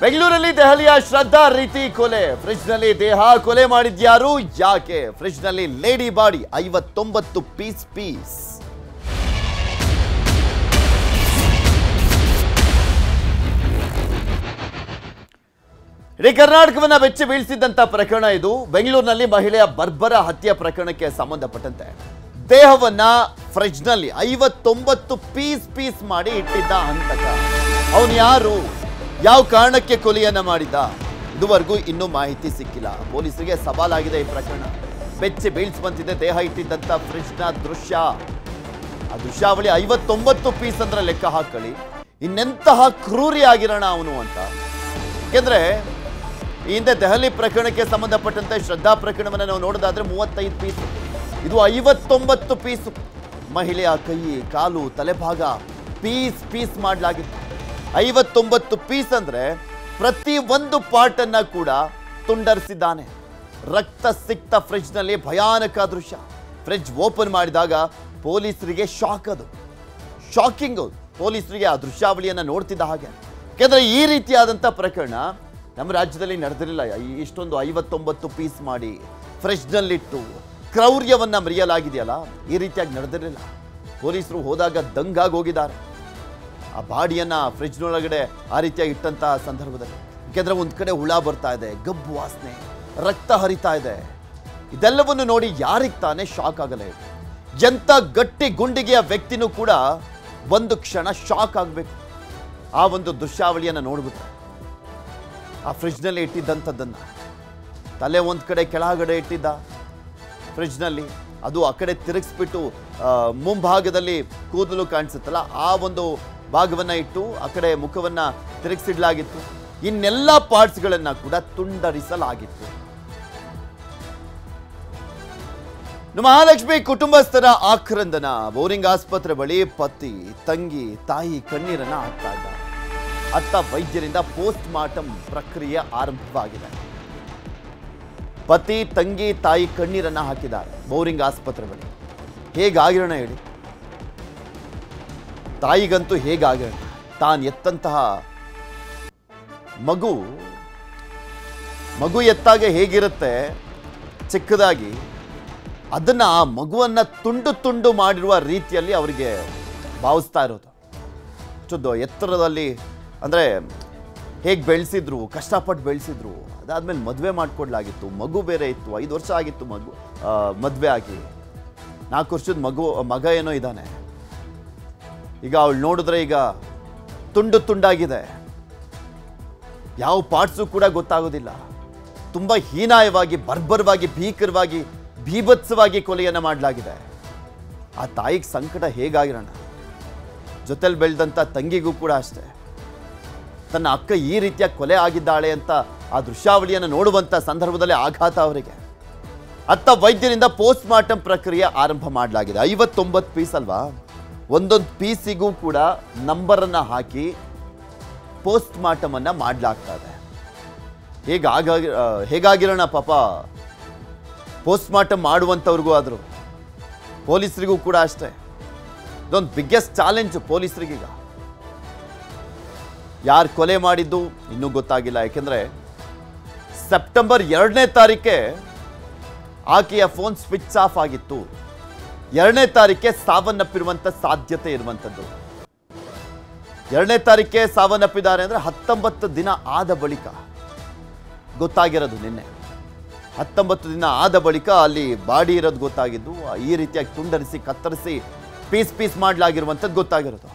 ಬೆಂಗಳೂರಲ್ಲಿ ದೆಹಲಿಯ ಶ್ರದ್ಧಾ ರೀತಿ ಕೊಲೆ, ಫ್ರಿಡ್ಜ್ ನಲ್ಲಿ ದೇಹ ಕೊಲೆ ಮಾಡಿದ್ಯಾರು, ಯಾಕೆ? ಫ್ರಿಡ್ಜ್ ನಲ್ಲಿ ಲೇಡಿ ಬಾಡಿ 59 ಪೀಸ್. ಇಡೀ ಕರ್ನಾಟಕವನ್ನ ಬೆಚ್ಚಿ ಬೀಳಿಸಿದಂತ ಪ್ರಕರಣ ಇದು. ಬೆಂಗಳೂರಿನಲ್ಲಿ ಮಹಿಳೆಯ ಬರ್ಬರ ಹತ್ಯೆ ಪ್ರಕರಣಕ್ಕೆ ಸಂಬಂಧಪಟ್ಟಂತೆ ದೇಹವನ್ನ ಫ್ರಿಡ್ಜ್ ನಲ್ಲಿ 59 ಪೀಸ್ ಮಾಡಿ ಇಟ್ಟಿದ್ದ ಹಂತಕ. ಅವನು ಯಾರು, ಯಾವ ಕಾರಣಕ್ಕೆ ಕೊಲೆಯನ್ನ ಮಾಡಿದ್ದ, ಇದುವರೆಗೂ ಇನ್ನೂ ಮಾಹಿತಿ ಸಿಕ್ಕಿಲ್ಲ. ಪೊಲೀಸರಿಗೆ ಸವಾಲಾಗಿದೆ ಈ ಪ್ರಕರಣ. ಬೆಚ್ಚಿ ಬೀಳಿಸುವಂತಿದೆ ದೇಹ ಇಟ್ಟಿದ್ದಂತ ಫ್ರಿಡ್ಜ್ನ ದೃಶ್ಯ. ಆ ದೃಶ್ಯಾವಳಿ 59 ಪೀಸ್ ಅಂದ್ರೆ ಲೆಕ್ಕ ಹಾಕೊಳ್ಳಿ, ಇನ್ನೆಂತಹ ಕ್ರೂರಿ ಆಗಿರೋಣ ಅವನು ಅಂತ. ಯಾಕೆಂದ್ರೆ ಈ ಹಿಂದೆ ದೆಹಲಿ ಪ್ರಕರಣಕ್ಕೆ ಸಂಬಂಧಪಟ್ಟಂತೆ ಶ್ರದ್ಧಾ ಪ್ರಕರಣವನ್ನು ನಾವು ನೋಡೋದಾದ್ರೆ 35 ಪೀಸ್, ಇದು 59 ಪೀಸ್. ಮಹಿಳೆಯ ಕೈ, ಕಾಲು, ತಲೆಭಾಗ ಪೀಸ್ ಮಾಡಲಾಗಿತ್ತು. 59 ಪೀಸ್ ಅಂದ್ರೆ ಪ್ರತಿ ಒಂದು ಪಾರ್ಟ್ ಅನ್ನ ಕೂಡ ತುಂಡರಿಸಿದ್ದಾನೆ. ರಕ್ತ ಸಿಕ್ತ ಫ್ರಿಡ್ಜ್ ನಲ್ಲಿ ಭಯಾನಕ ದೃಶ್ಯ. ಫ್ರಿಡ್ಜ್ ಓಪನ್ ಮಾಡಿದಾಗ ಪೊಲೀಸರಿಗೆ ಶಾಕ್, ಅದು ಶಾಕಿಂಗ್. ಪೊಲೀಸರಿಗೆ ಆ ದೃಶ್ಯಾವಳಿಯನ್ನ ನೋಡ್ತಿದ್ದ ಹಾಗೆ. ಯಾಕೆಂದ್ರೆ ಈ ರೀತಿಯಾದಂಥ ಪ್ರಕರಣ ನಮ್ಮ ರಾಜ್ಯದಲ್ಲಿ ನಡೆದಿರಲಿಲ್ಲ. ಇಷ್ಟೊಂದು 59 ಪೀಸ್ ಮಾಡಿ ಫ್ರಿಡ್ಜ್ ನಲ್ಲಿಟ್ಟು ಕ್ರೌರ್ಯವನ್ನ ಮೆರೆಯಲಾಗಿದೆಯಲ್ಲ, ಈ ರೀತಿಯಾಗಿ ನಡೆದಿರಲಿಲ್ಲ. ಪೊಲೀಸರು ಹೋದಾಗ ದಂಗಾಗಿ ಹೋಗಿದ್ದಾರೆ. ಆ ಬಾಡಿಯನ್ನ ಫ್ರಿಡ್ಜ್ನೊಳಗಡೆ ಆ ರೀತಿಯಾಗಿ ಇಟ್ಟಂತಹ ಸಂದರ್ಭದಲ್ಲಿ. ಯಾಕೆಂದ್ರೆ ಒಂದು ಕಡೆ ಹುಳ ಬರ್ತಾ ಇದೆ, ಗಬ್ಬು ವಾಸನೆ, ರಕ್ತ ಹರಿತಾ ಇದೆ. ಇದೆಲ್ಲವನ್ನು ನೋಡಿ ಯಾರಿಗೆ ತಾನೇ ಶಾಕ್ ಆಗಲ್ಲ. ಎಂಥ ಗಟ್ಟಿ ಗುಂಡಿಗೆಯ ವ್ಯಕ್ತಿನೂ ಕೂಡ ಒಂದು ಕ್ಷಣ ಶಾಕ್ ಆಗಬೇಕು ಆ ಒಂದು ದೃಶ್ಯಾವಳಿಯನ್ನು ನೋಡ್ಬಿಟ್ರೆ. ಆ ಫ್ರಿಡ್ಜ್ನಲ್ಲಿ ಇಟ್ಟಿದ್ದಂಥದ್ದನ್ನು ತಲೆ ಒಂದು ಕಡೆ ಕೆಳಗಡೆ ಇಟ್ಟಿದ್ದ ಫ್ರಿಡ್ಜ್ನಲ್ಲಿ, ಅದು ಆ ಕಡೆ ತಿರುಗಿಸ್ಬಿಟ್ಟು ಮುಂಭಾಗದಲ್ಲಿ ಕೂದಲು ಕಾಣಿಸುತ್ತಲ್ಲ ಆ ಒಂದು ಭಾಗವನ್ನು ಇಟ್ಟು ಆ ಕಡೆ ಮುಖವನ್ನು ತಿರುಗಿಸಿಡ್ಲಾಗಿತ್ತು. ಇನ್ನೆಲ್ಲ ಪಾರ್ಟ್ಸ್ಗಳನ್ನು ಕೂಡ ತುಂಡರಿಸಲಾಗಿತ್ತು. ಮಹಾಲಕ್ಷ್ಮಿ ಕುಟುಂಬಸ್ಥರ ಆಕ್ರಂದನ. ಬೋರಿಂಗ್ ಆಸ್ಪತ್ರೆ ಬಳಿ ಪತಿ, ತಂಗಿ, ತಾಯಿ ಕಣ್ಣೀರನ್ನ ಹಾಕ್ತಾ ಇದ್ದಾರೆ. ಅತ್ತ ವೈದ್ಯರಿಂದ ಪೋಸ್ಟ್ ಮಾರ್ಟಮ್ ಪ್ರಕ್ರಿಯೆ ಆರಂಭವಾಗಿದೆ. ಪತಿ, ತಂಗಿ, ತಾಯಿ ಕಣ್ಣೀರನ್ನ ಹಾಕಿದ್ದಾರೆ ಬೋರಿಂಗ್ ಆಸ್ಪತ್ರೆ ಬಳಿ. ಹೇಗಾಗಿರೋಣ ಹೇಳಿ? ತಾಯಿಗಂತೂ ಹೇಗಾಗಿರೋಣ. ತಾನು ಎತ್ತಂತಹ ಮಗು ಎತ್ತಾಗ ಹೇಗಿರುತ್ತೆ ಚಿಕ್ಕದಾಗಿ, ಅದನ್ನ ಆ ಮಗುವನ್ನ ತುಂಡು ಮಾಡಿರುವ ರೀತಿಯಲ್ಲಿ ಅವರಿಗೆ ಭಾವಿಸ್ತಾ ಇರೋದು. ಎತ್ತರದಲ್ಲಿ ಅಂದರೆ ಹೇಗೆ ಬೆಳೆಸಿದ್ರು, ಕಷ್ಟಪಟ್ಟು ಬೆಳೆಸಿದ್ರು. ಅದಾದ್ಮೇಲೆ ಮದುವೆ ಮಾಡಿಕೊಡ್ಲಾಗಿತ್ತು. ಮಗು ಬೇರೆ ಇತ್ತು. 5 ವರ್ಷ ಆಗಿತ್ತು ಮದುವೆ ಆಗಿ. 4 ವರ್ಷದ ಮಗ ಏನೋ ಇದ್ದಾನೆ. ಈಗ ಅವಳು ನೋಡಿದ್ರೆ ಈಗ ತುಂಡಾಗಿದೆ. ಯಾವ ಪಾರ್ಟ್ಸು ಕೂಡ ಗೊತ್ತಾಗೋದಿಲ್ಲ. ತುಂಬ ಹೀನಾಯವಾಗಿ, ಬರ್ಬರವಾಗಿ, ಭೀಕರವಾಗಿ, ಭೀಭತ್ಸವಾಗಿ ಕೊಲೆಯನ್ನು ಮಾಡಲಾಗಿದೆ. ಆ ತಾಯಿಗೆ ಸಂಕಟ ಹೇಗಾಗಿರೋಣ. ಜೊತೆಲಿ ಬೆಳೆದಂಥ ತಂಗಿಗೂ ಕೂಡ ಅಷ್ಟೇ. ತನ್ನ ಅಕ್ಕ ಈ ರೀತಿಯ ಕೊಲೆ ಆಗಿದ್ದಾಳೆ ಅಂತ ಆ ದೃಶ್ಯಾವಳಿಯನ್ನು ನೋಡುವಂಥ ಸಂದರ್ಭದಲ್ಲಿ ಆಘಾತ ಅವರಿಗೆ. ಅತ್ತ ವೈದ್ಯರಿಂದ ಪೋಸ್ಟ್ ಮಾರ್ಟಮ್ ಪ್ರಕ್ರಿಯೆ ಆರಂಭ ಮಾಡಲಾಗಿದೆ. 59 ಪೀಸ್ ಅಲ್ವಾ, ಒಂದೊಂದು ಪೀಸಿಗೂ ಕೂಡ ನಂಬರನ್ನು ಹಾಕಿ ಪೋಸ್ಟ್ ಮಾರ್ಟಮ್ ಅನ್ನು ಮಾಡಲಾಗ್ತಾ ಇದೆ. ಹೇಗಾಗಿರೋಣ ಪಾಪ ಪೋಸ್ಟ್ ಮಾರ್ಟಮ್ ಮಾಡುವಂಥವ್ರಿಗೂ ಆದರೂ, ಪೊಲೀಸರಿಗೂ ಕೂಡ ಅಷ್ಟೇ. ಇದೊಂದು ಬಿಗ್ಗೆಸ್ಟ್ ಚಾಲೆಂಜ್ ಪೊಲೀಸರಿಗೀಗ. ಯಾರು ಕೊಲೆ ಮಾಡಿದ್ದು ಇನ್ನೂ ಗೊತ್ತಾಗಿಲ್ಲ. ಯಾಕೆಂದರೆ ಸೆಪ್ಟೆಂಬರ್ 2ನೇ ತಾರೀಕೆ ಆಕೆಯ ಫೋನ್ ಸ್ವಿಚ್ ಆಫ್ ಆಗಿತ್ತು. 2ನೇ ತಾರೀಕೆ ಸಾವನ್ನಪ್ಪಿರುವಂಥ ಸಾಧ್ಯತೆ ಇರುವಂಥದ್ದು. 2ನೇ ತಾರೀಕೆ ಸಾವನ್ನಪ್ಪಿದ್ದಾರೆ ಅಂದರೆ 19 ದಿನ ಆದ ಬಳಿಕ ಗೊತ್ತಾಗಿರೋದು. ನಿನ್ನೆ 19 ದಿನ ಆದ ಬಳಿಕ ಅಲ್ಲಿ ಬಾಡಿ ಇರೋದು ಗೊತ್ತಾಗಿದ್ದು. ಈ ರೀತಿಯಾಗಿ ತುಂಡರಿಸಿ, ಕತ್ತರಿಸಿ, ಪೀಸ್ ಮಾಡಲಾಗಿರುವಂಥದ್ದು ಗೊತ್ತಾಗಿರೋದು.